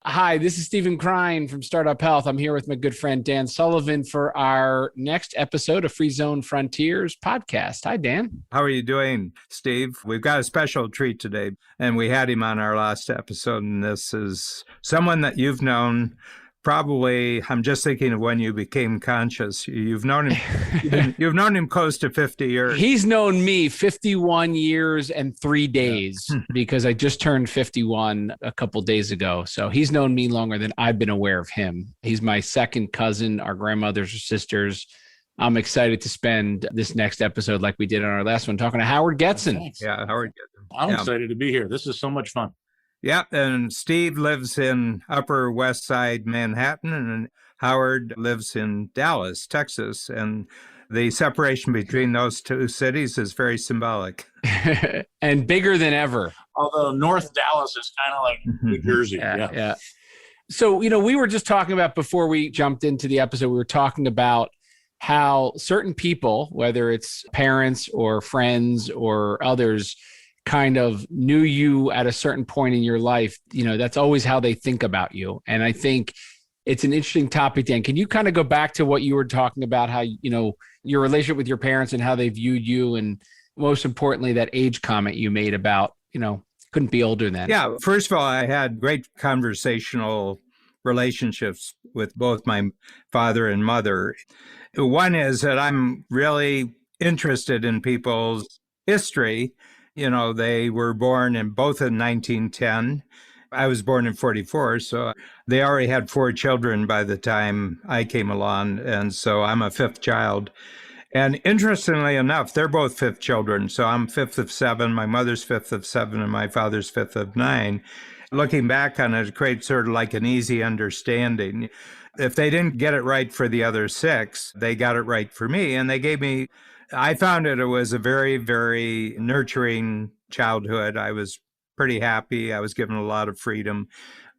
Hi, this is Stephen Krein from Startup Health. I'm here with my good friend Dan Sullivan for our next episode of Free Zone Frontiers podcast. Hi, Dan. How are you doing, Steve? We've got a special treat today, and we had him on our last episode, and this is someone that you've known probably, I'm just thinking of when you became conscious. You've known him, you've known him close to 50 years. He's known me 51 years and 3 days because I just turned 51 a couple days ago. So he's known me longer than I've been aware of him. He's my second cousin. Our grandmothers are sisters. I'm excited to spend this next episode like we did on our last one, talking to Howard Getson. Yeah, Howard Getson. I'm excited to be here. This is so much fun. Yeah, and Steve lives in Upper West Side Manhattan, and Howard lives in Dallas, Texas. And the separation between those two cities is very symbolic. And bigger than ever. Although North Dallas is kind of like New Jersey. Yeah. So, we were just talking about, before we jumped into the episode, we were talking about how certain people, whether it's parents or friends or others, kind of knew you at a certain point in your life. That's always how they think about you. And I think it's an interesting topic, Dan. Can you kind of go back to what you were talking about, how, your relationship with your parents and how they viewed you, and most importantly, that age comment you made about, couldn't be older than. Yeah. First of all, I had great conversational relationships with both my father and mother. One is that I'm really interested in people's history. They were born both in 1910. I was born in 44, so they already had 4 children by the time I came along, and so I'm a 5th child. And interestingly enough, they're both 5th children, so I'm 5th of 7, my mother's 5th of 7, and my father's 5th of 9. Looking back on it, it creates sort of like an easy understanding. If they didn't get it right for the other 6, they got it right for me, and they gave me, I found it was a very, very nurturing childhood. I was pretty happy. I was given a lot of freedom.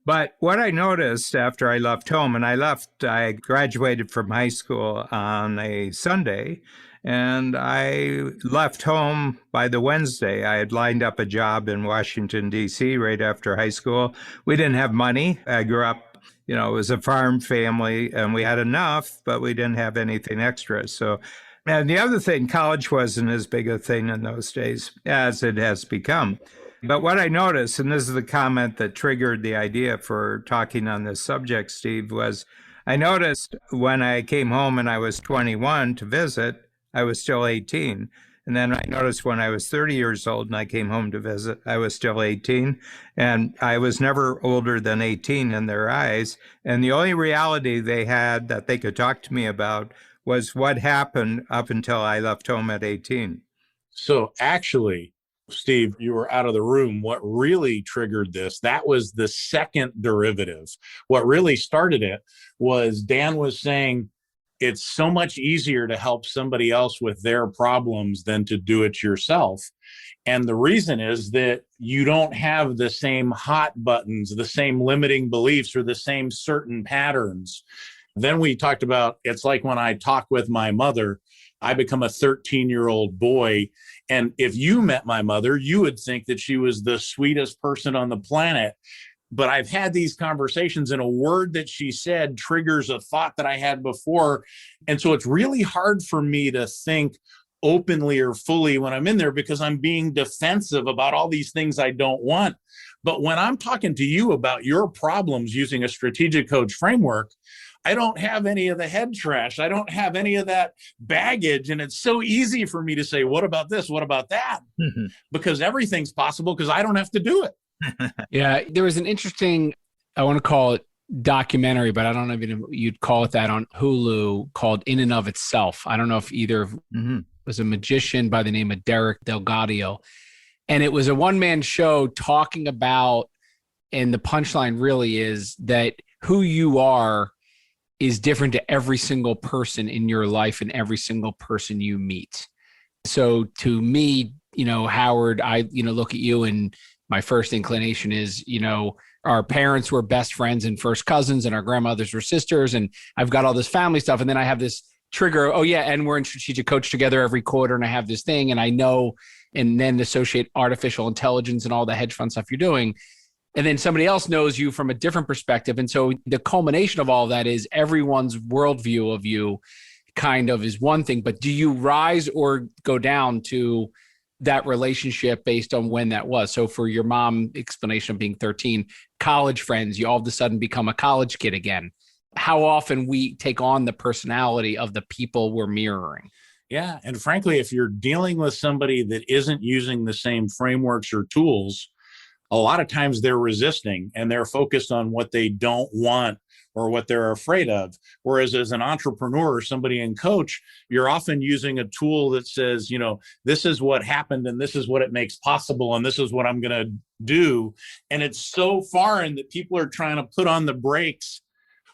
But what I noticed after I left home, and I graduated from high school on a Sunday, and I left home by the Wednesday. I had lined up a job in Washington, D.C. right after high school. We didn't have money. I grew up, it was a farm family, and we had enough, but we didn't have anything extra. So, and the other thing, college wasn't as big a thing in those days as it has become. But what I noticed, and this is the comment that triggered the idea for talking on this subject, Steve, was I noticed when I came home and I was 21 to visit, I was still 18. And then I noticed when I was 30 years old and I came home to visit, I was still 18. And I was never older than 18 in their eyes. And the only reality they had that they could talk to me about was what happened up until I left home at 18. So actually, Steve, you were out of the room. What really triggered this, that was the second derivative. What really started it was Dan was saying, it's so much easier to help somebody else with their problems than to do it yourself. And the reason is that you don't have the same hot buttons, the same limiting beliefs, or the same certain patterns. Then we talked about, it's like when I talk with my mother, I become a 13-year-old boy. And if you met my mother, you would think that she was the sweetest person on the planet. But I've had these conversations, and a word that she said triggers a thought that I had before. And so it's really hard for me to think openly or fully when I'm in there, because I'm being defensive about all these things I don't want. But when I'm talking to you about your problems using a strategic coach framework, I don't have any of the head trash. I don't have any of that baggage. And it's so easy for me to say, what about this? What about that? Because everything's possible because I don't have to do it. Yeah, there was an interesting, I want to call it documentary, but I don't know if you'd call it that, on Hulu, called In and of Itself. I don't know if either was a magician by the name of Derek Delgadio. And it was a one-man show talking about, and the punchline really is that who you are is different to every single person in your life and every single person you meet. So to me, Howard, I, look at you, and my first inclination is, our parents were best friends and first cousins, and our grandmothers were sisters, and I've got all this family stuff. And then I have this trigger, oh yeah, and we're in strategic coach together every quarter, and I have this thing, and I know, and then associate artificial intelligence and all the hedge fund stuff you're doing. And then somebody else knows you from a different perspective. And so the culmination of all that is everyone's worldview of you kind of is one thing, but do you rise or go down to that relationship based on when that was? So for your mom explanation of being 13, college friends, you all of a sudden become a college kid again. How often we take on the personality of the people we're mirroring. Yeah. And frankly, if you're dealing with somebody that isn't using the same frameworks or tools, a lot of times they're resisting and they're focused on what they don't want or what they're afraid of. Whereas as an entrepreneur or somebody in coach, you're often using a tool that says, this is what happened and this is what it makes possible and this is what I'm going to do. And it's so foreign that people are trying to put on the brakes.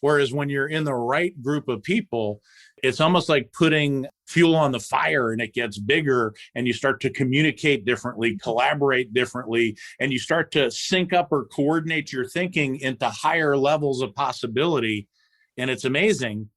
Whereas when you're in the right group of people, it's almost like putting fuel on the fire and it gets bigger and you start to communicate differently, collaborate differently, and you start to sync up or coordinate your thinking into higher levels of possibility. And it's amazing.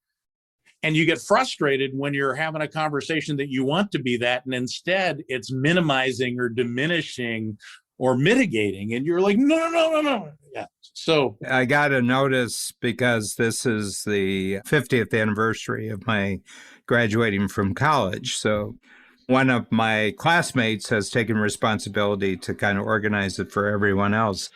And you get frustrated when you're having a conversation that you want to be that, and instead it's minimizing or diminishing or mitigating. And you're like, no. Yeah. So I got a notice because this is the 50th anniversary of my graduating from college. So one of my classmates has taken responsibility to kind of organize it for everyone else.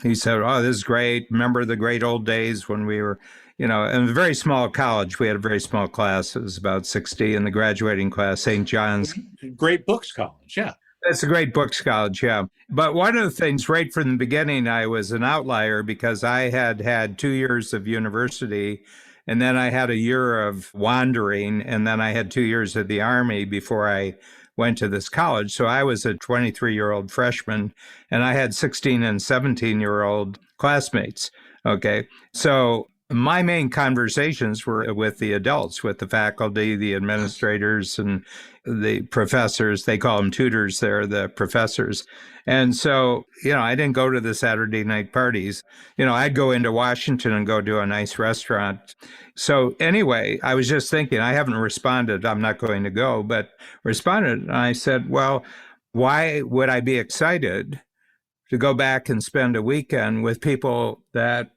He said, "Oh, this is great. Remember the great old days when we were, in a very small college. We had a very small class. It was about 60 in the graduating class, St. John's. Great books college. Yeah. It's a great books college, yeah. But one of the things right from the beginning, I was an outlier because I had 2 years of university, and then I had a year of wandering, and then I had 2 years of the Army before I went to this college. So I was a 23-year-old freshman, and I had 16 and 17-year-old classmates, okay? So my main conversations were with the adults, with the faculty, the administrators, and the professors. They call them tutors. They're the professors. And so, I didn't go to the Saturday night parties. I'd go into Washington and go to a nice restaurant. So anyway, I was just thinking, I haven't responded. I'm not going to go, but responded. And I said, well, why would I be excited to go back and spend a weekend with people that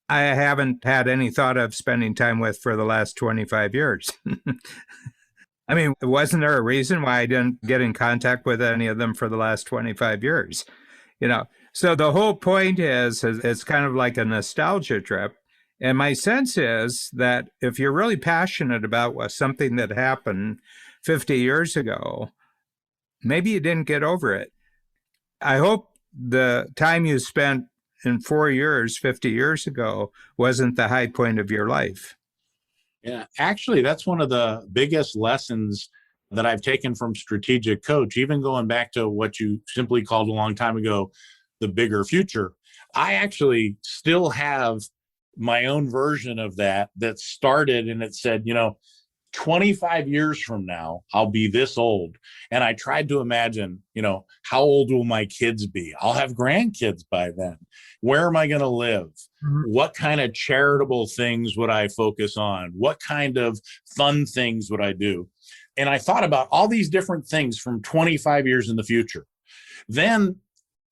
I haven't had any thought of spending time with for the last 25 years? I mean, wasn't there a reason why I didn't get in contact with any of them for the last 25 years? So the whole point is it's kind of like a nostalgia trip. And my sense is that if you're really passionate about something that happened 50 years ago, maybe you didn't get over it. I hope the time you spent in 4 years, 50 years ago, wasn't the high point of your life. Yeah, actually, that's one of the biggest lessons that I've taken from Strategic Coach, even going back to what you simply called a long time ago, the bigger future. I actually still have my own version of that started, and it said, 25 years from now, I'll be this old. And I tried to imagine, how old will my kids be? I'll have grandkids by then. Where am I going to live? Mm-hmm. What kind of charitable things would I focus on? What kind of fun things would I do? And I thought about all these different things from 25 years in the future. Then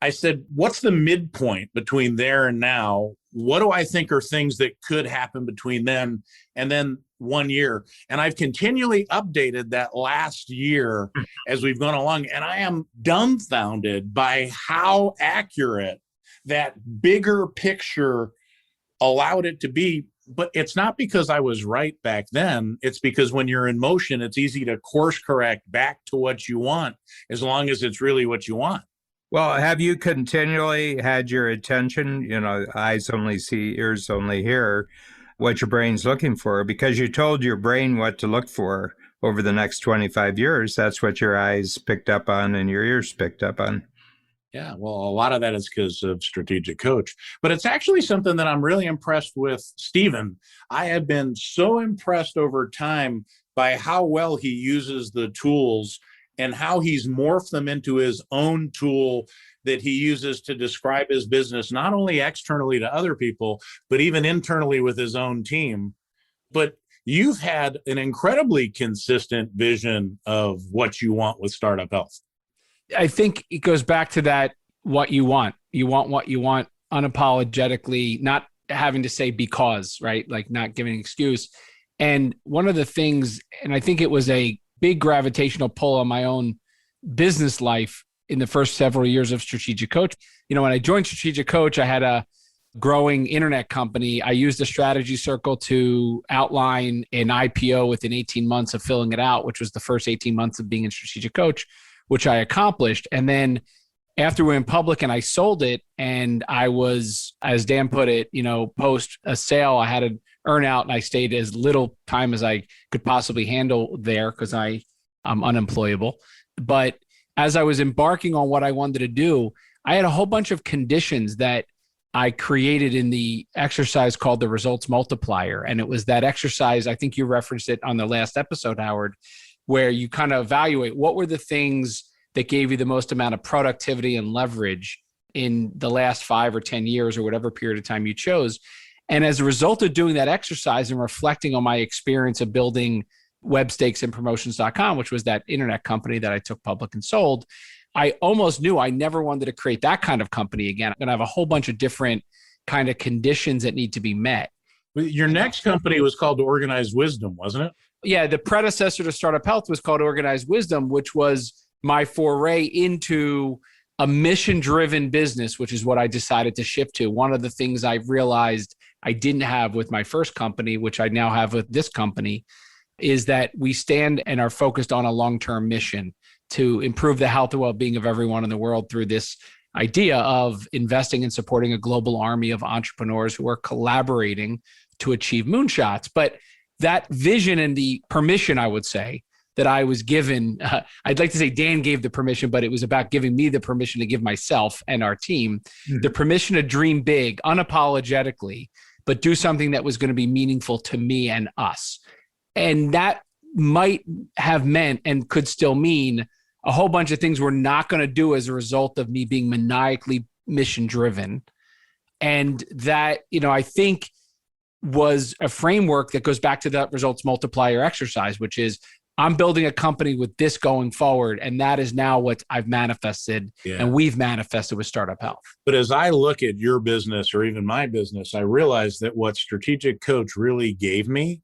I said, what's the midpoint between there and now? What do I think are things that could happen between then and then 1 year? And I've continually updated that last year as we've gone along. And I am dumbfounded by how accurate that bigger picture allowed it to be. But it's not because I was right back then. It's because when you're in motion, it's easy to course correct back to what you want, as long as it's really what you want. Well, have you continually had your attention, eyes only see, ears only hear, what your brain's looking for? Because you told your brain what to look for over the next 25 years. That's what your eyes picked up on and your ears picked up on. Yeah, well, a lot of that is because of Strategic Coach. But it's actually something that I'm really impressed with Stephen. I have been so impressed over time by how well he uses the tools and how he's morphed them into his own tool that he uses to describe his business, not only externally to other people, but even internally with his own team. But you've had an incredibly consistent vision of what you want with Startup Health. I think it goes back to that, what you want. You want what you want unapologetically, not having to say because, right? Like not giving an excuse. And one of the things, and I think it was a big gravitational pull on my own business life in the first several years of Strategic Coach. When I joined Strategic Coach, I had a growing internet company. I used a strategy circle to outline an IPO within 18 months of filling it out, which was the first 18 months of being a Strategic Coach, which I accomplished. And then after we went public and I sold it, and I was, as Dan put it, post a sale, I had an earn out and I stayed as little time as I could possibly handle there because I'm unemployable. But as I was embarking on what I wanted to do, I had a whole bunch of conditions that I created in the exercise called the results multiplier. And it was that exercise, I think you referenced it on the last episode, Howard, where you kind of evaluate what were the things that gave you the most amount of productivity and leverage in the last 5 or 10 years or whatever period of time you chose. And as a result of doing that exercise and reflecting on my experience of building webstakesandpromotions.com, which was that internet company that I took public and sold, I almost knew I never wanted to create that kind of company again. I'm going to have a whole bunch of different kind of conditions that need to be met. Your next company was called Organized Wisdom, wasn't it? Yeah, the predecessor to Startup Health was called Organized Wisdom, which was my foray into a mission-driven business, which is what I decided to shift to. One of the things I realized I didn't have with my first company, which I now have with this company, is that we stand and are focused on a long-term mission to improve the health and well-being of everyone in the world through this idea of investing and supporting a global army of entrepreneurs who are collaborating to achieve moonshots. But that vision and the permission, I would say, that I was given, I'd like to say Dan gave the permission, but it was about giving me the permission to give myself and our team the permission to dream big, unapologetically, but do something that was going to be meaningful to me and us. And that might have meant and could still mean a whole bunch of things we're not going to do as a result of me being maniacally mission driven. And that, I think was a framework that goes back to that results multiplier exercise, which is I'm building a company with this going forward. And that is now what I've manifested and we've manifested with Startup Health. But as I look at your business or even my business, I realize that what Strategic Coach really gave me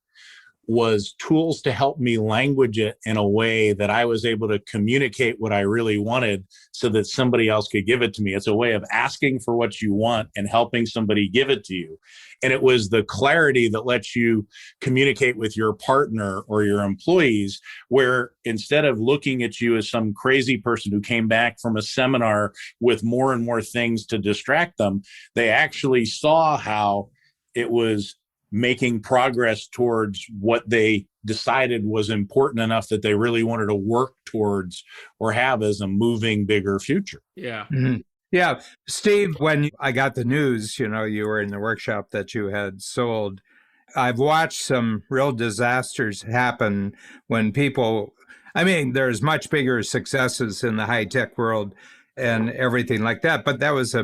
was tools to help me language it in a way that I was able to communicate what I really wanted so that somebody else could give it to me. It's a way of asking for what you want and helping somebody give it to you. And it was the clarity that lets you communicate with your partner or your employees, where instead of looking at you as some crazy person who came back from a seminar with more and more things to distract them, they actually saw how it was making progress towards what they decided was important enough that they really wanted to work towards or have as a moving, bigger future. Yeah. Mm-hmm. Yeah. Steve, when I got the news, you were in the workshop that you had sold. I've watched some real disasters happen when people, there's much bigger successes in the high-tech world and everything like that. But that was a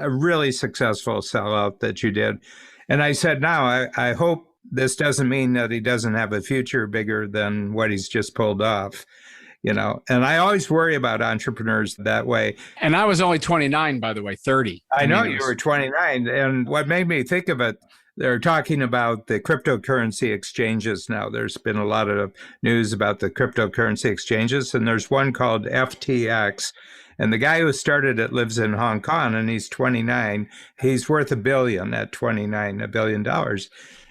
really successful sellout that you did. And I said, now, I hope this doesn't mean that he doesn't have a future bigger than what he's just pulled off, And I always worry about entrepreneurs that way. And I was only 29, by the way, 30. I know you were 29. And what made me think of it, they're talking about the cryptocurrency exchanges now. There's been a lot of news about the cryptocurrency exchanges, and there's one called FTX. And the guy who started it lives in Hong Kong, and he's 29. He's worth $1 billion at 29, $1 billion.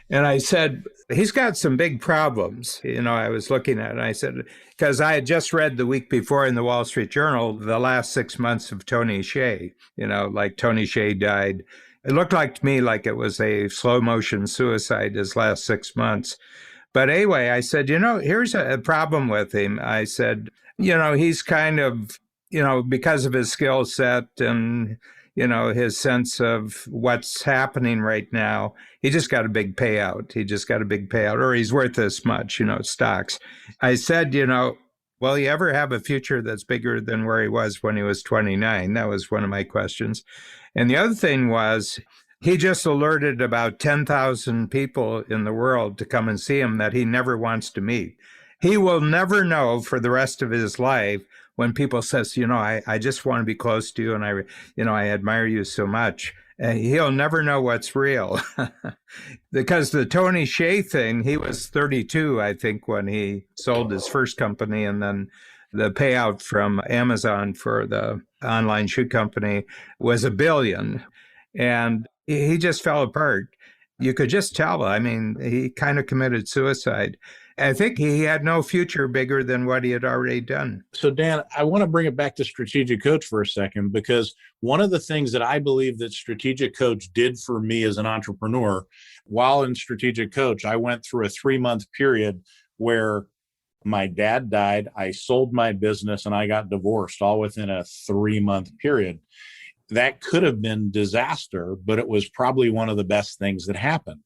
And I said, he's got some big problems. I was looking at it, and I said, because I had just read the week before in the Wall Street Journal, the last 6 months of Tony Hsieh, like Tony Hsieh died. It looked like to me like it was a slow motion suicide his last 6 months. But anyway, I said, here's a problem with him. I said, he's kind of, because of his skill set and, his sense of what's happening right now, he just got a big payout. Or he's worth this much, stocks. I said, will he ever have a future that's bigger than where he was when he was 29? That was one of my questions. And the other thing was, he just alerted about 10,000 people in the world to come and see him that he never wants to meet. He will never know for the rest of his life when people says, I just want to be close to you and I admire you so much. he'll never know what's real. Because the Tony Hsieh thing, he was 32, I think, when he sold his first company, and then the payout from Amazon for the online shoe company was $1 billion. And he just fell apart. You could just tell. I mean, he kind of committed suicide. I think he had no future bigger than what he had already done. So, Dan, I want to bring it back to Strategic Coach for a second, because one of the things that I believe that Strategic Coach did for me as an entrepreneur, while in Strategic Coach, I went through a 3-month period where my dad died, I sold my business, and I got divorced, all within a 3-month period. That could have been disaster, but it was probably one of the best things that happened.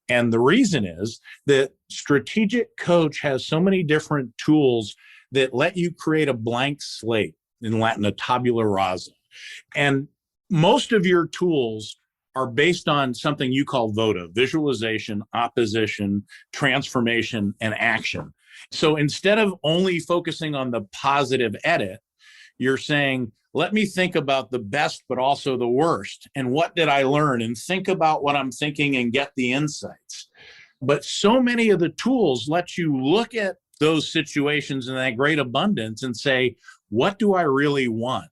And the reason is that Strategic Coach has so many different tools that let you create a blank slate, in Latin, a tabula rasa. And most of your tools are based on something you call VOTA: visualization, opposition, transformation, and action. So instead of only focusing on the positive edit, you're saying, let me think about the best, but also the worst. And what did I learn? And think about what I'm thinking and get the insights. But so many of the tools let you look at those situations in that great abundance and say, what do I really want?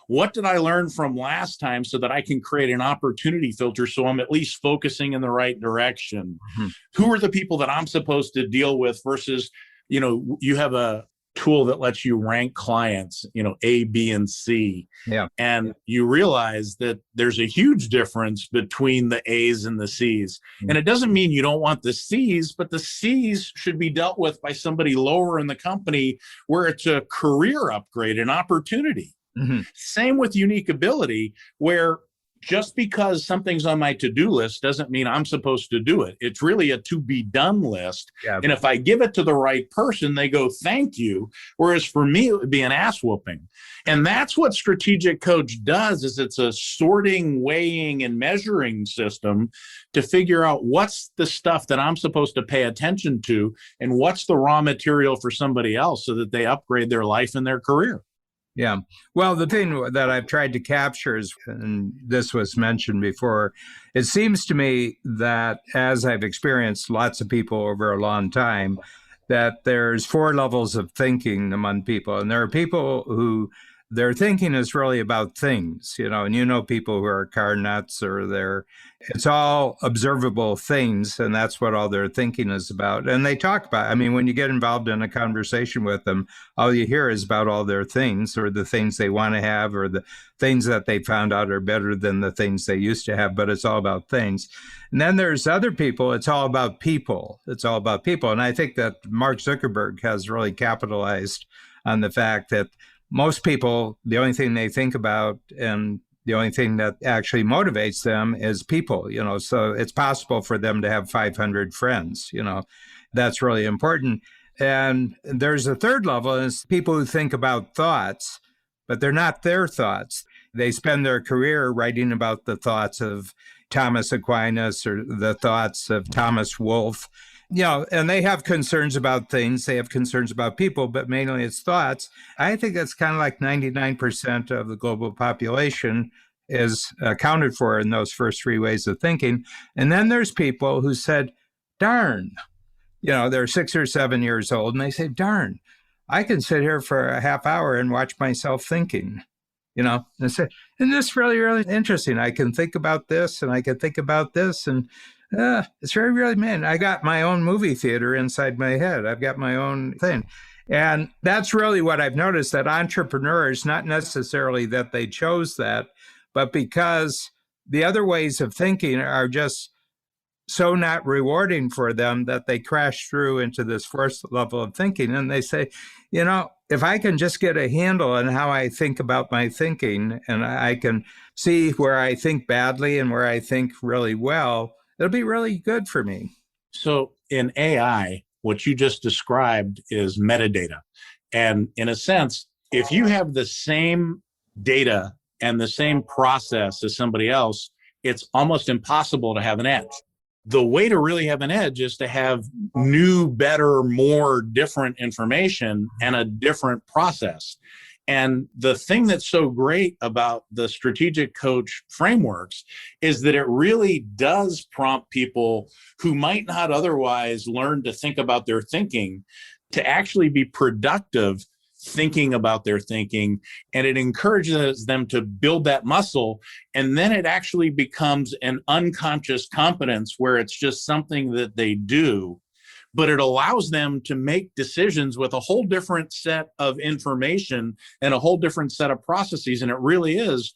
What did I learn from last time so that I can create an opportunity filter so I'm at least focusing in the right direction? Mm-hmm. Who are the people that I'm supposed to deal with versus, you have a tool that lets you rank clients, A, B, and C. Yeah. And you realize that there's a huge difference between the A's and the C's. Mm-hmm. And it doesn't mean you don't want the C's, but the C's should be dealt with by somebody lower in the company where it's a career upgrade, an opportunity. Mm-hmm. Same with unique ability, where just because something's on my to-do list doesn't mean I'm supposed to do it. It's really a to-be-done list. Yeah. And if I give it to the right person, they go, thank you. Whereas for me, it would be an ass whooping. And that's what Strategic Coach does, is it's a sorting, weighing, and measuring system to figure out what's the stuff that I'm supposed to pay attention to and what's the raw material for somebody else so that they upgrade their life and their career. Yeah. Well, the thing that I've tried to capture is, and this was mentioned before, it seems to me that as I've experienced lots of people over a long time, that there's 4 levels of thinking among people. And there are people who their thinking is really about things, and people who are car nuts, or it's all observable things, and that's what all their thinking is about. And they talk about, when you get involved in a conversation with them, all you hear is about all their things, or the things they want to have, or the things that they found out are better than the things they used to have, but it's all about things. And then there's other people, it's all about people. It's all about people. And I think that Mark Zuckerberg has really capitalized on the fact that most people, the only thing they think about and the only thing that actually motivates them is people, so it's possible for them to have 500 friends, that's really important. And there's a third level, and it's people who think about thoughts, but they're not their thoughts. They spend their career writing about the thoughts of Thomas Aquinas or the thoughts of Thomas Wolfe. And they have concerns about things, they have concerns about people, but mainly it's thoughts. I think that's kind of like 99% of the global population is accounted for in those first 3 ways of thinking. And then there's people who said, darn, they're 6 or 7 years old, and they say, darn, I can sit here for a half hour and watch myself thinking. And say, and this is really, really interesting. I can think about this, and I can think about this, and it's very, really, man, I got my own movie theater inside my head. I've got my own thing. And that's really what I've noticed, that entrepreneurs, not necessarily that they chose that, but because the other ways of thinking are just so not rewarding for them that they crash through into this first level of thinking. And they say, if I can just get a handle on how I think about my thinking, and I can see where I think badly and where I think really well, it'll be really good for me. So in AI, what you just described is metadata. And in a sense, if you have the same data and the same process as somebody else, it's almost impossible to have an edge. The way to really have an edge is to have new, better, more different information and a different process. And the thing that's so great about the strategic coach frameworks is that it really does prompt people who might not otherwise learn to think about their thinking to actually be productive thinking about their thinking. And it encourages them to build that muscle. And then it actually becomes an unconscious competence where it's just something that they do, but it allows them to make decisions with a whole different set of information and a whole different set of processes. And it really is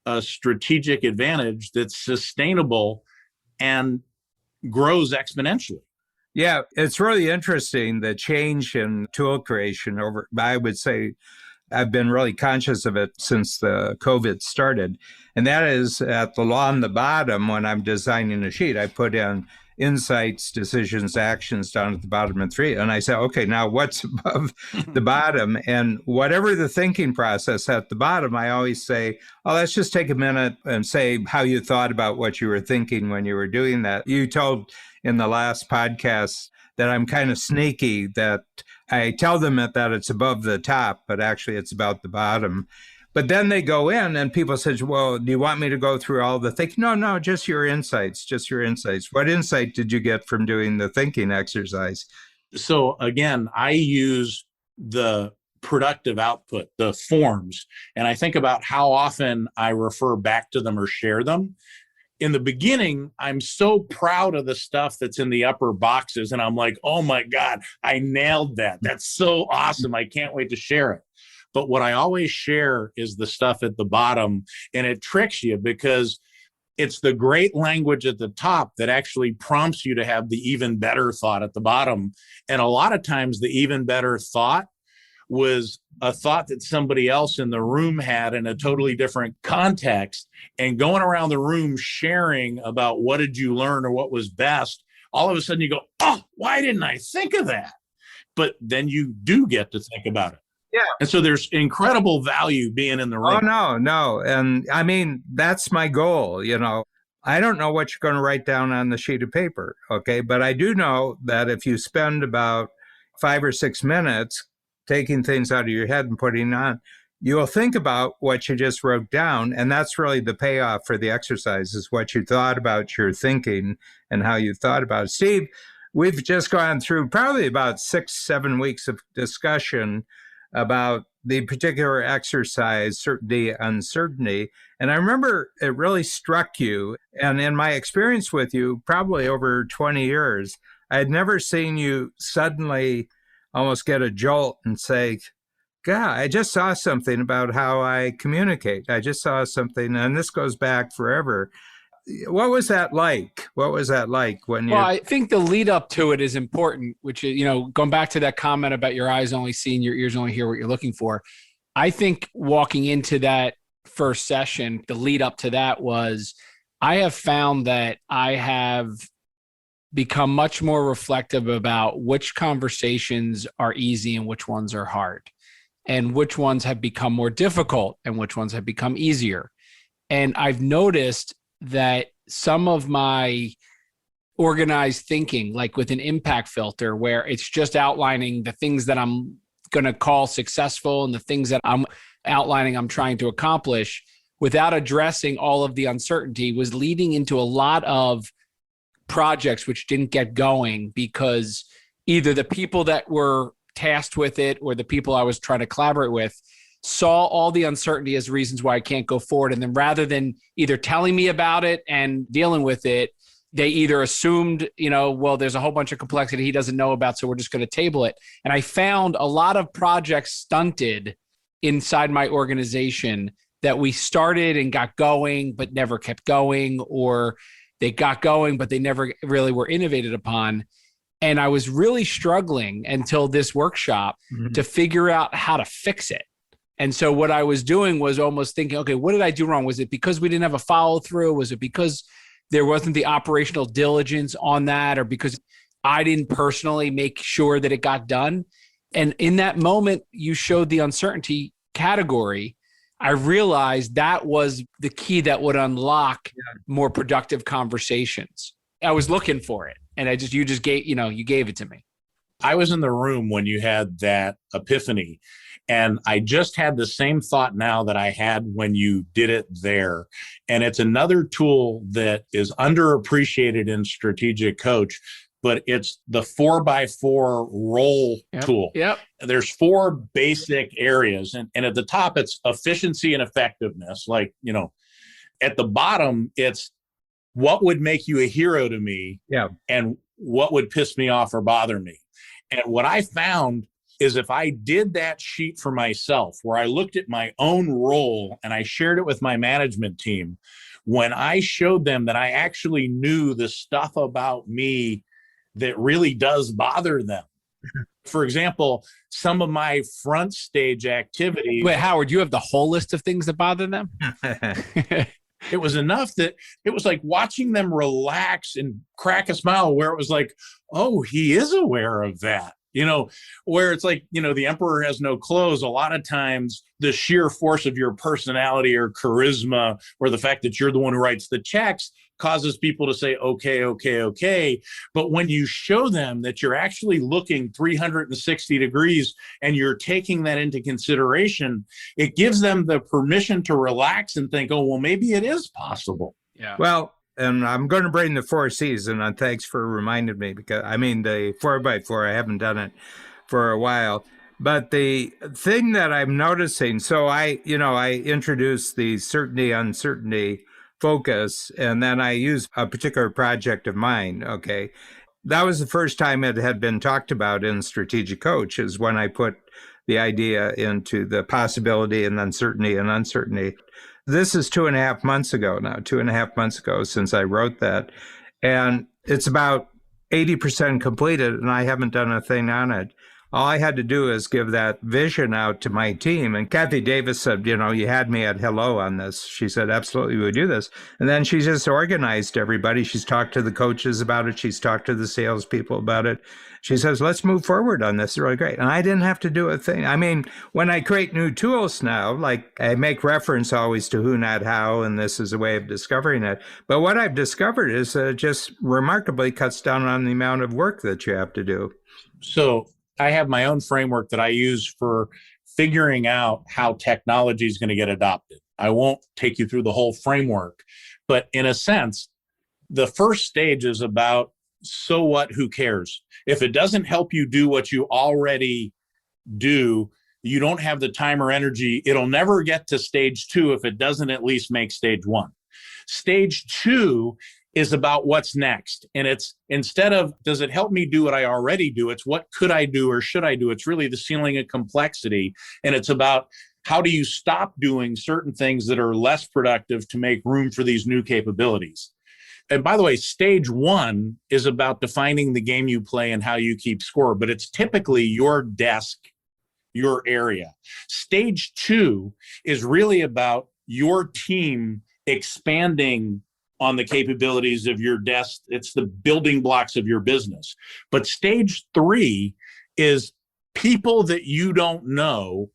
a strategic advantage that's sustainable and grows exponentially. Yeah, it's really interesting, the change in tool creation over, I would say, I've been really conscious of it since the COVID started. And that is on the bottom, when I'm designing a sheet, I put in insights, decisions, actions down at the bottom of 3. And I say, okay, now what's above the bottom? And whatever the thinking process at the bottom, I always say, oh, let's just take a minute and say how you thought about what you were thinking when you were doing that. You told in the last podcast that I'm kind of sneaky, that I tell them that it's above the top, but actually it's about the bottom. But then they go in and people say, well, do you want me to go through all the thinking? No, just your insights, What insight did you get from doing the thinking exercise? So again, I use the productive output, the forms, and I think about how often I refer back to them or share them. In the beginning, I'm so proud of the stuff that's in the upper boxes. And I'm like, oh my God, I nailed that. That's so awesome. I can't wait to share it. But what I always share is the stuff at the bottom. And it tricks you because it's the great language at the top that actually prompts you to have the even better thought at the bottom. And a lot of times the even better thought was a thought that somebody else in the room had in a totally different context, and going around the room sharing about what did you learn or what was best, all of a sudden you go, oh, why didn't I think of that? But then you do get to think about it. Yeah. And so there's incredible value being in the room. Oh, no. And I mean, that's my goal. I don't know what you're going to write down on the sheet of paper. Okay. But I do know that if you spend about 5 or 6 minutes taking things out of your head and putting on, you will think about what you just wrote down. And that's really the payoff for the exercise, is what you thought about your thinking and how you thought about it. Steve, we've just gone through probably about 6-7 weeks of discussion about the particular exercise, certainty, uncertainty. And I remember it really struck you. And in my experience with you, probably over 20 years, I had never seen you suddenly almost get a jolt and say, God, I just saw something about how I communicate. I just saw something, and this goes back forever. What was that like? When you... Well, I think the lead up to it is important, which is, going back to that comment about your eyes only seeing, your ears only hear what you're looking for. I think walking into that first session, the lead up to that was, I have found that I have become much more reflective about which conversations are easy and which ones are hard, and which ones have become more difficult and which ones have become easier. And I've noticed that some of my organized thinking, like with an impact filter, where it's just outlining the things that I'm going to call successful and the things that I'm outlining I'm trying to accomplish, without addressing all of the uncertainty, was leading into a lot of projects which didn't get going because either the people that were tasked with it or the people I was trying to collaborate with saw all the uncertainty as reasons why I can't go forward. And then rather than either telling me about it and dealing with it, they either assumed, well, there's a whole bunch of complexity he doesn't know about, so we're just going to table it. And I found a lot of projects stunted inside my organization that we started and got going, but never kept going, or they got going, but they never really were innovated upon. And I was really struggling until this workshop to figure out how to fix it. And so what I was doing was almost thinking, okay, what did I do wrong? Was it because we didn't have a follow through? Was it because there wasn't the operational diligence on that, or because I didn't personally make sure that it got done? And in that moment, you showed the uncertainty category. I realized that was the key that would unlock more productive conversations. I was looking for it, and you gave it to me. I was in the room when you had that epiphany, and I just had the same thought now that I had when you did it there. And it's another tool that is underappreciated in Strategic Coach, but it's the 4x4 role tool. Yep. There's 4 basic areas. And at the top, it's efficiency and effectiveness. Like, at the bottom, it's what would make you a hero to me, and what would piss me off or bother me. And what I found is if I did that sheet for myself, where I looked at my own role and I shared it with my management team, when I showed them that I actually knew the stuff about me that really does bother them. For example, some of my front stage activities. Wait, Howard, you have the whole list of things that bother them? It was enough that it was like watching them relax and crack a smile, where it was like, oh, he is aware of that. Where it's like, the emperor has no clothes. A lot of times the sheer force of your personality or charisma, or the fact that you're the one who writes the checks, causes people to say, okay. But when you show them that you're actually looking 360 degrees and you're taking that into consideration, it gives them the permission to relax and think, oh, well, maybe it is possible. Yeah. Well, and I'm going to bring the 4 C's, and thanks for reminding me, because the 4x4, I haven't done it for a while. But the thing that I'm noticing, so I introduced the certainty, uncertainty, focus, and then I use a particular project of mine. Okay. That was the first time it had been talked about in Strategic Coach, is when I put the idea into the possibility and uncertainty and uncertainty. This is 2.5 months ago now, 2.5 months ago since I wrote that. And it's about 80% completed, and I haven't done a thing on it. All I had to do is give that vision out to my team. And Kathy Davis said, you had me at hello on this. She said, absolutely, we do this. And then she just organized everybody. She's talked to the coaches about it. She's talked to the salespeople about it. She says, let's move forward on this. It's really great. And I didn't have to do a thing. I mean, when I create new tools now, like I make reference always to who, not how, and this is a way of discovering it. But what I've discovered is that it just remarkably cuts down on the amount of work that you have to do. So I have my own framework that I use for figuring out how technology is going to get adopted. I won't take you through the whole framework, but in a sense, the first stage is about, so what, who cares? If it doesn't help you do what you already do, you don't have the time or energy. It'll never get to stage 2 if it doesn't at least make stage 1. Stage 2 is about what's next. And it's, instead of, does it help me do what I already do? It's what could I do or should I do? It's really the ceiling of complexity. And it's about, how do you stop doing certain things that are less productive to make room for these new capabilities? And by the way, stage 1 is about defining the game you play and how you keep score, but it's typically your desk, your area. Stage 2 is really about your team expanding on the capabilities of your desk. It's the building blocks of your business. But stage 3 is people that you don't know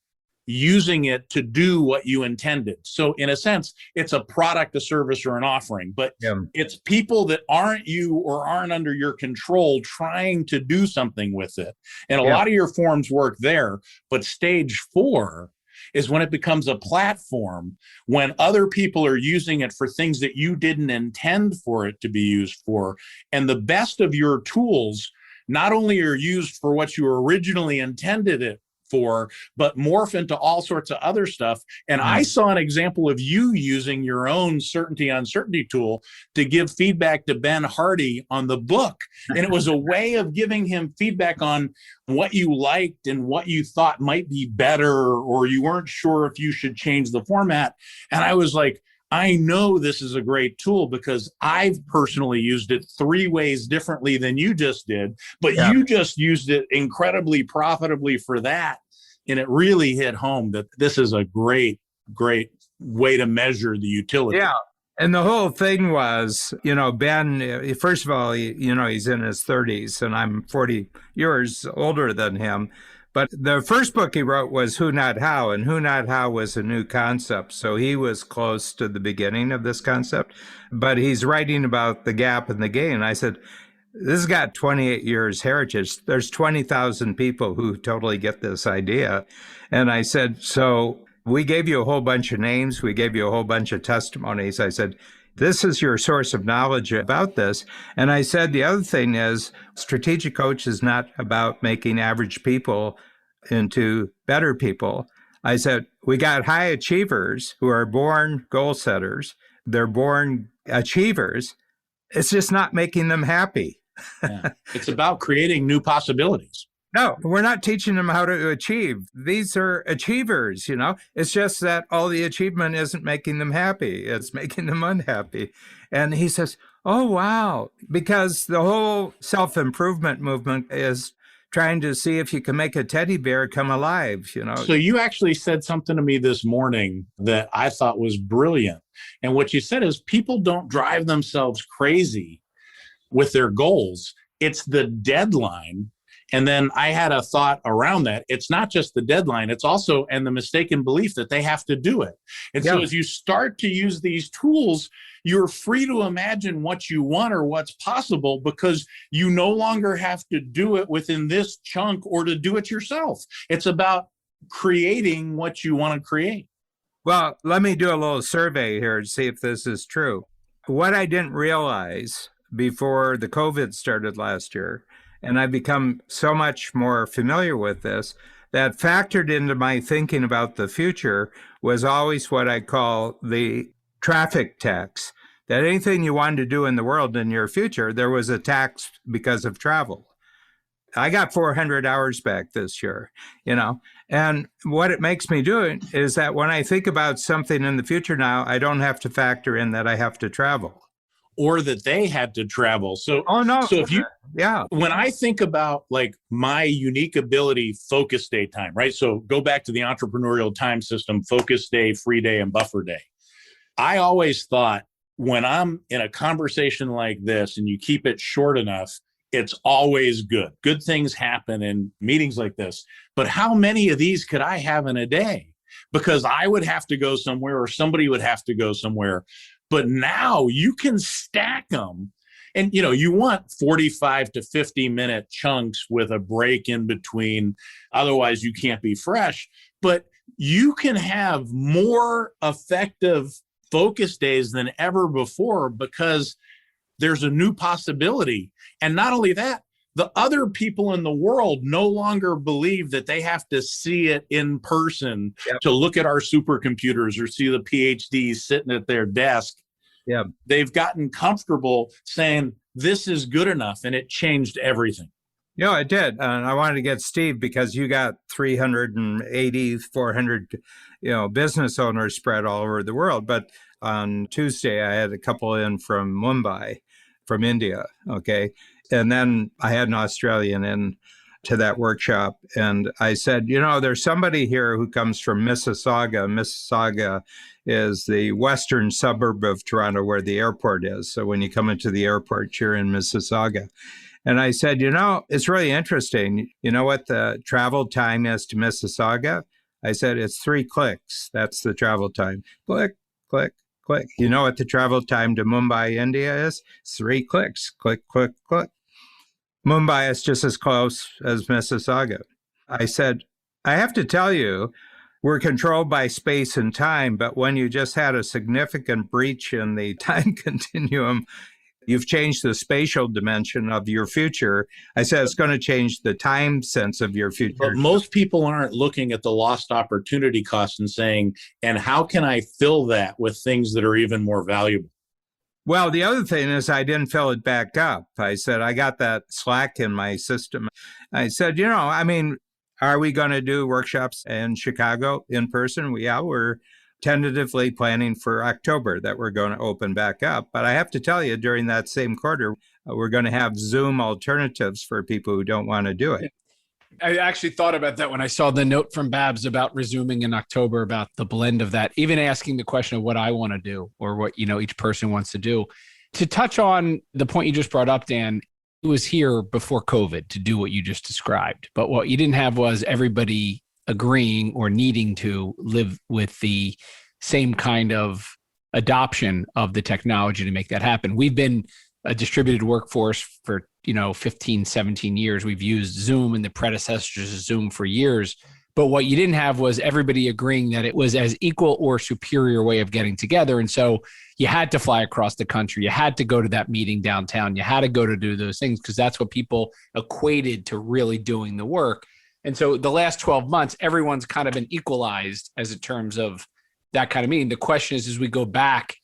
using it to do what you intended. So in a sense, it's a product, a service, or an offering, but it's people that aren't you or aren't under your control trying to do something with it. And a lot of your forms work there, but stage 4 is when it becomes a platform, when other people are using it for things that you didn't intend for it to be used for. And the best of your tools not only are used for what you originally intended it for, but morph into all sorts of other stuff. And I saw an example of you using your own certainty uncertainty tool to give feedback to Ben Hardy on the book. And it was a way of giving him feedback on what you liked and what you thought might be better, or you weren't sure if you should change the format. And I was like, I know this is a great tool because I've personally used it 3 ways differently than you just did, but you just used it incredibly profitably for that. And it really hit home that this is a great, great way to measure the utility. Yeah. And the whole thing was, Ben, first of all, he's in his 30s and I'm 40 years older than him. But the first book he wrote was Who Not How, and Who Not How was a new concept. So he was close to the beginning of this concept, but he's writing about the gap and the gain. I said, This has got 28 years heritage. There's 20,000 people who totally get this idea. And I said, so we gave you a whole bunch of names. We gave you a whole bunch of testimonies. I said, this is your source of knowledge about this. And I said, the other thing is strategic coach is not about making average people into better people. I said, we got high achievers who are born goal setters. They're born achievers. It's just not making them happy. Yeah. It's about creating new possibilities. No, we're not teaching them how to achieve. These are achievers, It's just that all the achievement isn't making them happy. It's making them unhappy. And he says, oh, wow, because the whole self-improvement movement is trying to see if you can make a teddy bear come alive, So you actually said something to me this morning that I thought was brilliant. And what you said is people don't drive themselves crazy with their goals. It's the deadline. And then I had a thought around that. It's not just the deadline, it's also, and the mistaken belief that they have to do it. And so as you start to use these tools, you're free to imagine what you want or what's possible because you no longer have to do it within this chunk or to do it yourself. It's about creating what you want to create. Well, let me do a little survey here to see if this is true. What I didn't realize before the COVID started last year, and I've become so much more familiar with this, that factored into my thinking about the future was always what I call the traffic tax. That anything you wanted to do in the world in your future, there was a tax because of travel. I got 400 hours back this year, and what it makes me do it is that when I think about something in the future now, I don't have to factor in that I have to travel. Or that they had to travel. So, So if you, when I think about like my unique ability, focus day time, right? So go back to the entrepreneurial time system, focus day, free day, and buffer day. I always thought when I'm in a conversation like this and you keep it short enough, it's always good. Good things happen in meetings like this. But how many of these could I have in a day? Because I would have to go somewhere or somebody would have to go somewhere. But now you can stack them. And, you want 45 to 50 minute chunks with a break in between. Otherwise, you can't be fresh. But you can have more effective focus days than ever before because there's a new possibility. And not only that, the other people in the world no longer believe that they have to see it in person to look at our supercomputers or see the PhDs sitting at their desk. Yeah. They've gotten comfortable saying this is good enough, and it changed everything. It did. And I wanted to get Steve because you got 380, 400, business owners spread all over the world. But on Tuesday, I had a couple in from Mumbai, from India. Okay. And then I had an Australian in to that workshop. And I said, there's somebody here who comes from Mississauga. Mississauga is the western suburb of Toronto where the airport is. So when you come into the airport, you're in Mississauga. And I said, it's really interesting. You know what the travel time is to Mississauga? I said, it's 3 clicks. That's the travel time. Click, click, click. You know what the travel time to Mumbai, India is? It's 3 clicks. Click, click, click. Mumbai is just as close as Mississauga. I said, I have to tell you, we're controlled by space and time, but when you just had a significant breach in the time continuum, you've changed the spatial dimension of your future. I said, it's going to change the time sense of your future. But most people aren't looking at the lost opportunity cost and saying, and how can I fill that with things that are even more valuable? Well, the other thing is I didn't fill it back up. I said, I got that slack in my system. I said, are we going to do workshops in Chicago in person? We're tentatively planning for October that we're going to open back up. But I have to tell you, during that same quarter, we're going to have Zoom alternatives for people who don't want to do it. I actually thought about that when I saw the note from Babs about resuming in October, about the blend of that, even asking the question of what I want to do or what, each person wants to do. To touch on the point you just brought up, Dan, it was here before COVID to do what you just described. But what you didn't have was everybody agreeing or needing to live with the same kind of adoption of the technology to make that happen. We've been a distributed workforce for 15, 17 years. We've used Zoom and the predecessors of Zoom for years. But what you didn't have was everybody agreeing that it was as equal or superior way of getting together. And so you had to fly across the country. You had to go to that meeting downtown. You had to go to do those things because that's what people equated to really doing the work. And so the last 12 months, everyone's kind of been equalized as in terms of that kind of meeting. The question is, as we go back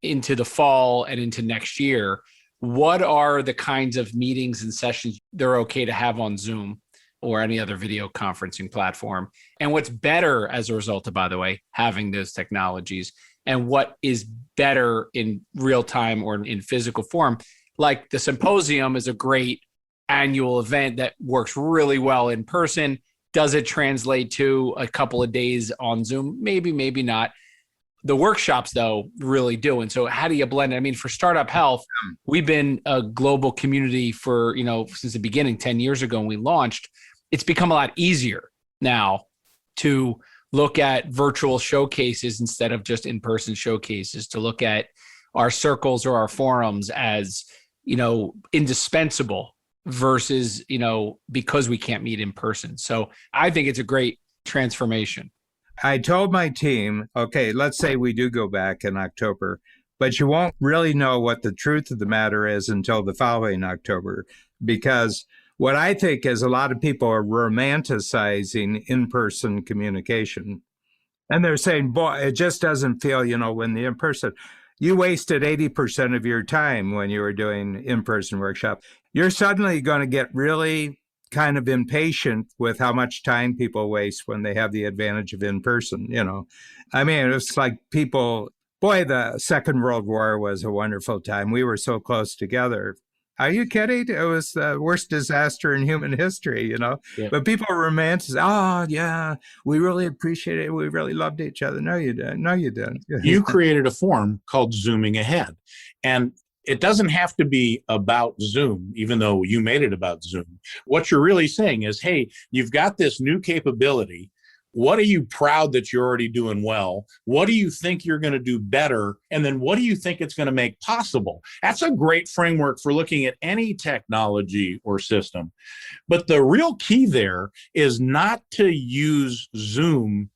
into the fall and into next year, what are the kinds of meetings and sessions they're okay to have on Zoom or any other video conferencing platform? And what's better as a result of, by the way, having those technologies, and what is better in real time or in physical form? Like the symposium is a great annual event that works really well in person. Does it translate to a couple of days on Zoom? Maybe, maybe not. The workshops, though, really do. And so how do you blend it? I mean, for Startup Health, we've been a global community for, since the beginning, 10 years ago when we launched. It's become a lot easier now to look at virtual showcases instead of just in-person showcases, to look at our circles or our forums as, indispensable versus, because we can't meet in person. So I think it's a great transformation. I told my team, okay, let's say we do go back in October, but you won't really know what the truth of the matter is until the following October, because what I think is a lot of people are romanticizing in-person communication. And they're saying, boy, it just doesn't feel, when the in-person, you wasted 80% of your time when you were doing in-person workshop. You're suddenly going to get really kind of impatient with how much time people waste when they have the advantage of in-person, I mean, it's like people, boy, the Second World War was a wonderful time. We were so close together. Are you kidding? It was the worst disaster in human history, Yeah. But people romanticize, oh, yeah, we really appreciate it. We really loved each other. No, you didn't. No, you didn't. You created a form called Zooming Ahead. And it doesn't have to be about Zoom, even though you made it about Zoom. What you're really saying is, hey, you've got this new capability. What are you proud that you're already doing well? What do you think you're going to do better? And then what do you think it's going to make possible? That's a great framework for looking at any technology or system. But the real key there is not to use Zoom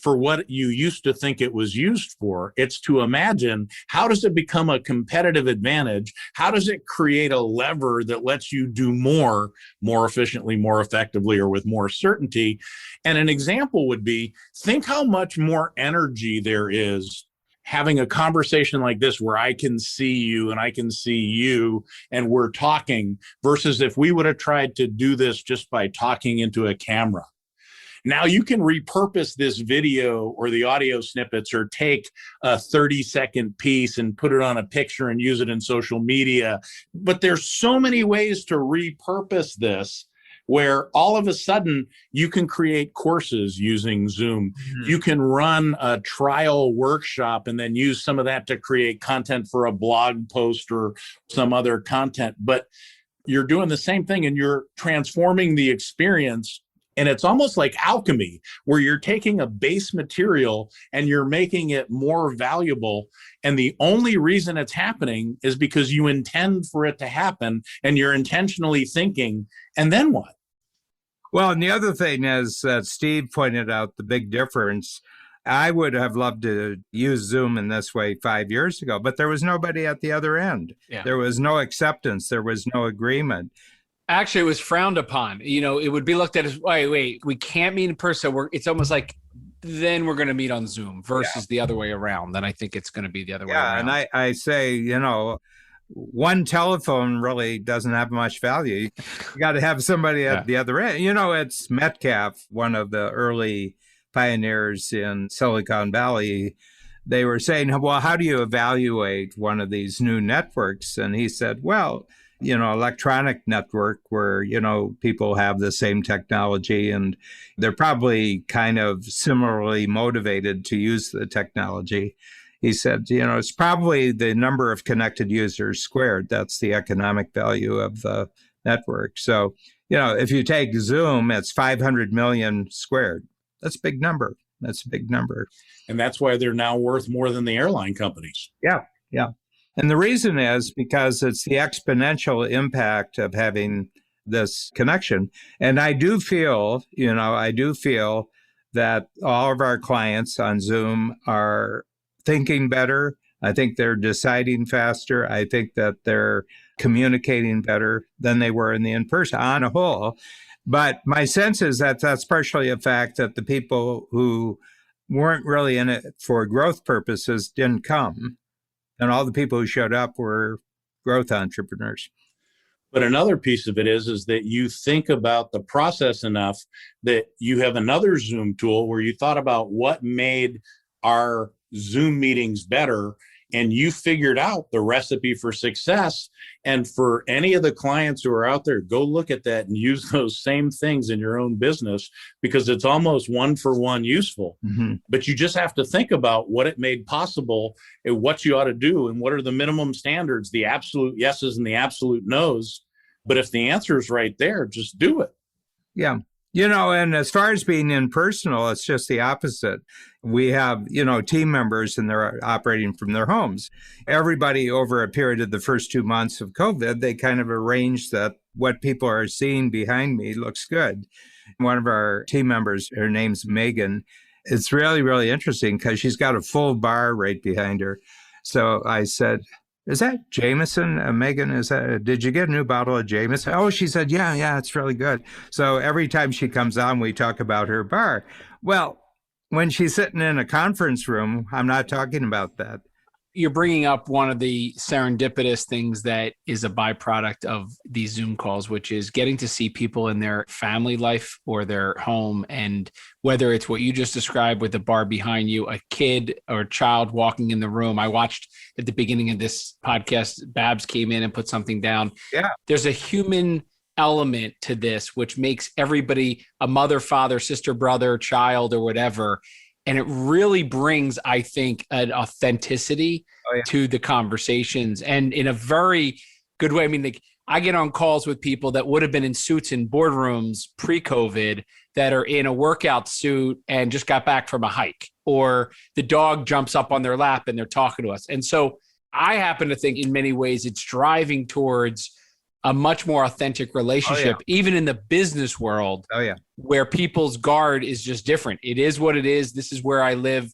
for what you used to think it was used for. It's to imagine, how does it become a competitive advantage? How does it create a lever that lets you do more efficiently, more effectively, or with more certainty? And an example would be, think how much more energy there is having a conversation like this where I can see you and I can see you and we're talking, versus if we would have tried to do this just by talking into a camera. Now you can repurpose this video or the audio snippets, or take a 30-second piece and put it on a picture and use it in social media. But there's so many ways to repurpose this, where all of a sudden you can create courses using Zoom. Mm-hmm. You can run a trial workshop and then use some of that to create content for a blog post or some other content. But you're doing the same thing and you're transforming the experience. And it's almost like alchemy, where you're taking a base material and you're making it more valuable. And the only reason it's happening is because you intend for it to happen and you're intentionally thinking, and then what? Well, and the other thing is that Steve pointed out the big difference. I would have loved to use Zoom in this way 5 years ago, but there was nobody at the other end. Yeah. There was no acceptance. There was no agreement. Actually, it was frowned upon. It would be looked at as, wait, we can't meet in person. It's almost like, then we're going to meet on Zoom versus the other way around. Then I think it's going to be the other way around. Yeah, and I say, one telephone really doesn't have much value. You got to have somebody at the other end. It's Metcalf, one of the early pioneers in Silicon Valley. They were saying, well, how do you evaluate one of these new networks? And he said, well, electronic network where, people have the same technology and they're probably kind of similarly motivated to use the technology. He said, it's probably the number of connected users squared. That's the economic value of the network. So, if you take Zoom, it's 500 million squared. That's a big number. That's a big number. And that's why they're now worth more than the airline companies. Yeah. And the reason is because it's the exponential impact of having this connection. And I do feel that all of our clients on Zoom are thinking better. I think they're deciding faster. I think that they're communicating better than they were in the in-person on a whole. But my sense is that that's partially a fact that the people who weren't really in it for growth purposes didn't come. And all the people who showed up were growth entrepreneurs. But another piece of it is that you think about the process enough that you have another Zoom tool where you thought about what made our Zoom meetings better, and you figured out the recipe for success. And for any of the clients who are out there, go look at that and use those same things in your own business, because it's almost one for one useful. Mm-hmm. But you just have to think about what it made possible and what you ought to do and what are the minimum standards, the absolute yeses and the absolute nos. But if the answer is right there, just do it. Yeah. And as far as being impersonal, it's just the opposite. We have, team members and they're operating from their homes. Everybody over a period of the first 2 months of COVID, they kind of arranged that what people are seeing behind me looks good. One of our team members, her name's Megan. It's really, really interesting because she's got a full bar right behind her. So I said, "Is that Jameson, Megan? Did you get a new bottle of Jameson?" Oh, she said, yeah, it's really good. So every time she comes on, we talk about her bar. Well, when she's sitting in a conference room, I'm not talking about that. You're bringing up one of the serendipitous things that is a byproduct of these Zoom calls, which is getting to see people in their family life or their home. And whether it's what you just described with the bar behind you, a kid or a child walking in the room. I watched at the beginning of this podcast, Babs came in and put something down. Yeah. There's a human element to this, which makes everybody a mother, father, sister, brother, child, or whatever. And it really brings, I think, an authenticity to the conversations, and in a very good way. I mean, I get on calls with people that would have been in suits in boardrooms pre-COVID that are in a workout suit and just got back from a hike, or the dog jumps up on their lap and they're talking to us. And so I happen to think in many ways it's driving towards a much more authentic relationship, even in the business world, where people's guard is just different. It is what it is. This is where I live.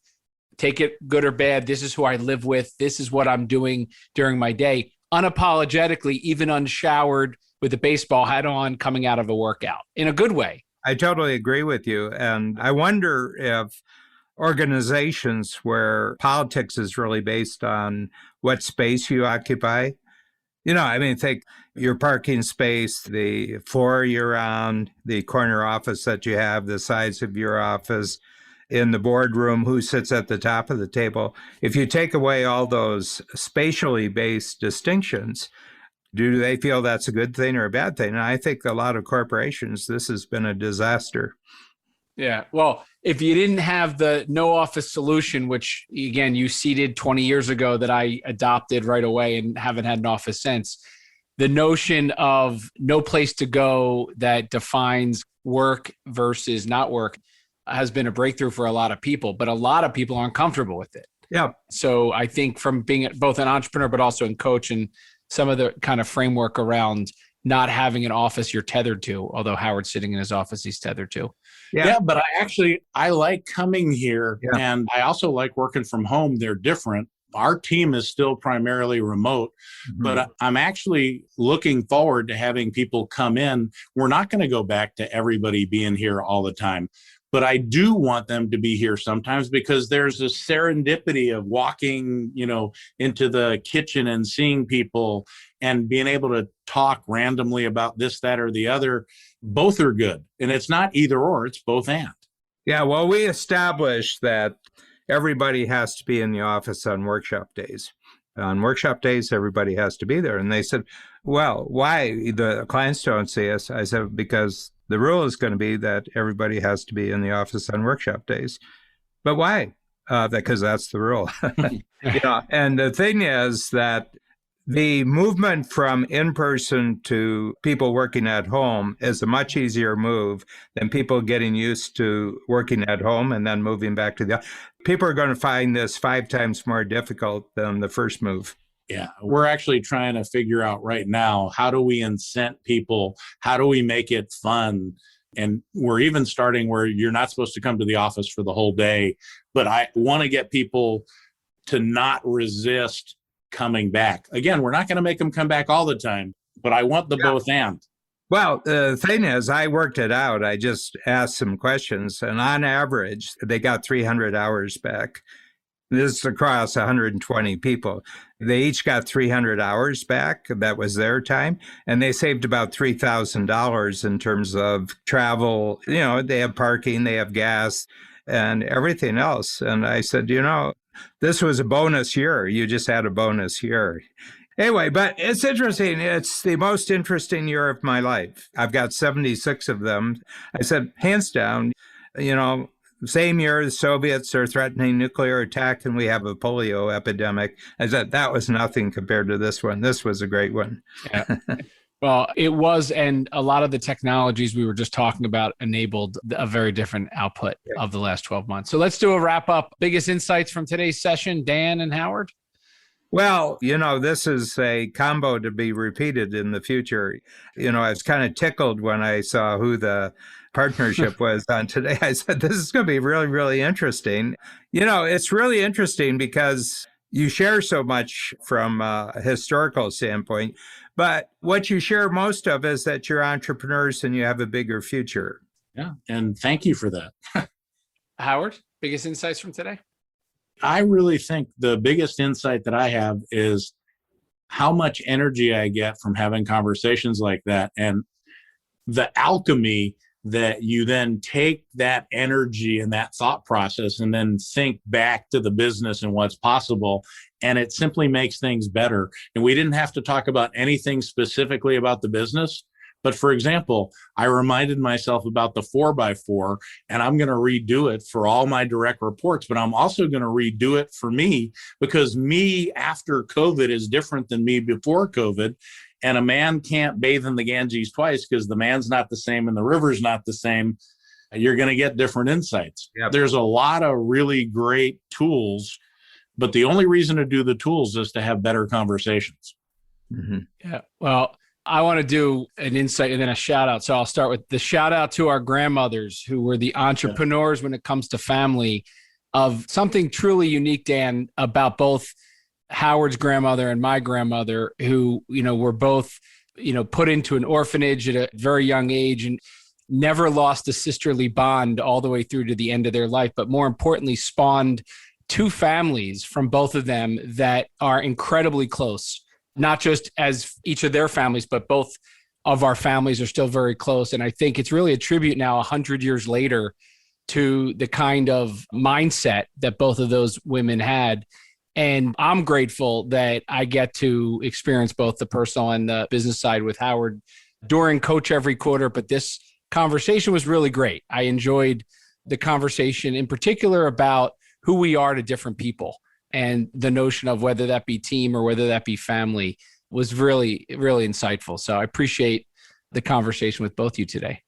Take it good or bad. This is who I live with. This is what I'm doing during my day. Unapologetically, even unshowered with a baseball hat on, coming out of a workout in a good way. I totally agree with you. And I wonder if organizations where politics is really based on what space you occupy, think your parking space, the floor you're on, the corner office that you have, the size of your office, in the boardroom, who sits at the top of the table. If you take away all those spatially based distinctions, do they feel that's a good thing or a bad thing? And I think a lot of corporations, this has been a disaster. Yeah. Well, if you didn't have the no office solution, which again, you seeded 20 years ago that I adopted right away and haven't had an office since, the notion of no place to go that defines work versus not work has been a breakthrough for a lot of people, but a lot of people aren't comfortable with it. Yeah. So I think from being both an entrepreneur, but also in coach, and some of the kind of framework around not having an office you're tethered to, although Howard's sitting in his office, he's tethered to. Yeah, but I like coming here, and I also like working from home. They're different. Our team is still primarily remote, but I'm actually looking forward to having people come in. We're not going to go back to everybody being here all the time, but I do want them to be here sometimes, because there's a serendipity of walking, into the kitchen and seeing people and being able to talk randomly about this, that, or the other. Both are good. And it's not either or, it's both and. Yeah, well, we established that everybody has to be in the office on workshop days. On workshop days, everybody has to be there. And they said, well, why? The clients don't see us. I said, because the rule is going to be that everybody has to be in the office on workshop days. But why? Because that's the rule. And the thing is that the movement from in-person to people working at home is a much easier move than people getting used to working at home and then moving back to the. People are going to find this 5 times more difficult than the first move. Yeah, we're actually trying to figure out right now, how do we incent people? How do we make it fun? And we're even starting where you're not supposed to come to the office for the whole day. But I want to get people to not resist coming back. Again, we're not going to make them come back all the time, but I want the both and. Well, the thing is, I worked it out. I just asked some questions, and on average, they got 300 hours back. This is across 120 people. They each got 300 hours back. That was their time. And they saved about $3,000 in terms of travel. You know, they have parking, they have gas, and everything else. And I said, you know, this was a bonus year. You just had a bonus year. Anyway, but it's interesting. It's the most interesting year of my life. I've got 76 of them. I said, hands down, you know, same year, the Soviets are threatening nuclear attack and we have a polio epidemic. I said, that was nothing compared to this one. This was a great one. Yeah. Well, it was, and a lot of the technologies we were just talking about enabled a very different output of the last 12 months. So let's do a wrap up. Biggest insights from today's session, Dan and Howard? Well, you know, this is a combo to be repeated in the future. You know, I was kind of tickled when I saw who the partnership was on today. I said, this is going to be really, really interesting. You know, it's really interesting because you share so much from a historical standpoint, but what you share most of is that you're entrepreneurs and you have a bigger future. Yeah, and thank you for that. Howard, biggest insights from today? I really think the biggest insight that I have is how much energy I get from having conversations like that, and the alchemy that you then take that energy and that thought process and then think back to the business and what's possible. And it simply makes things better. And we didn't have to talk about anything specifically about the business. But for example, I reminded myself about the 4x4, and I'm going to redo it for all my direct reports, but I'm also going to redo it for me, because me after COVID is different than me before COVID. And a man can't bathe in the Ganges twice because the man's not the same and the river's not the same. You're going to get different insights. Yep. There's a lot of really great tools, but the only reason to do the tools is to have better conversations. Mm-hmm. Yeah. Well, I want to do an insight and then a shout out. So I'll start with the shout out to our grandmothers who were the entrepreneurs when it comes to family, of something truly unique, Dan, about both Howard's grandmother and my grandmother, who, you know, were both, you know, put into an orphanage at a very young age and never lost a sisterly bond all the way through to the end of their life. But more importantly, spawned two families from both of them that are incredibly close, not just as each of their families, but both of our families are still very close. And I think it's really a tribute now, 100 years later, to the kind of mindset that both of those women had. And I'm grateful that I get to experience both the personal and the business side with Howard during Coach Every Quarter. But this conversation was really great. I enjoyed the conversation in particular about who we are to different people, and the notion of whether that be team or whether that be family was really, really insightful. So I appreciate the conversation with both of you today.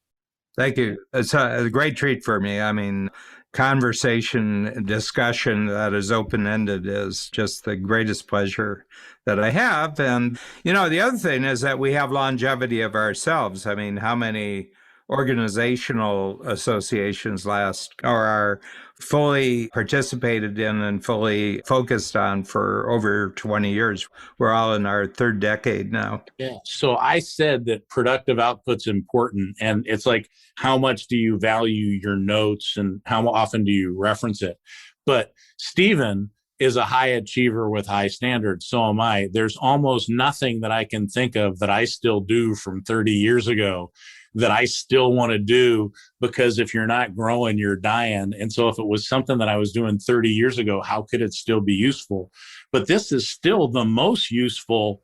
Thank you. It's a great treat for me. I mean, conversation, discussion that is open-ended is just the greatest pleasure that I have. And, you know, the other thing is that we have longevity of ourselves. I mean, how many organizational associations are fully participated in and fully focused on for over 20 years. We're all in our third decade now. Yeah. So I said that productive output's important. And it's like, how much do you value your notes and how often do you reference it? But Stephen is a high achiever with high standards. So am I. There's almost nothing that I can think of that I still do from 30 years ago that I still want to do, because if you're not growing, you're dying. And so if it was something that I was doing 30 years ago, how could it still be useful? But this is still the most useful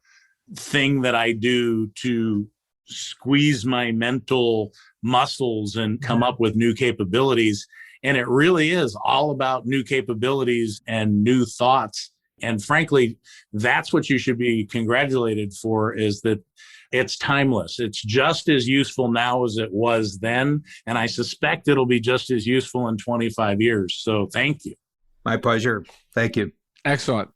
thing that I do to squeeze my mental muscles and come up with new capabilities. And it really is all about new capabilities and new thoughts. And frankly, that's what you should be congratulated for, is that it's timeless. It's just as useful now as it was then. And I suspect it'll be just as useful in 25 years. So thank you. My pleasure. Thank you. Excellent.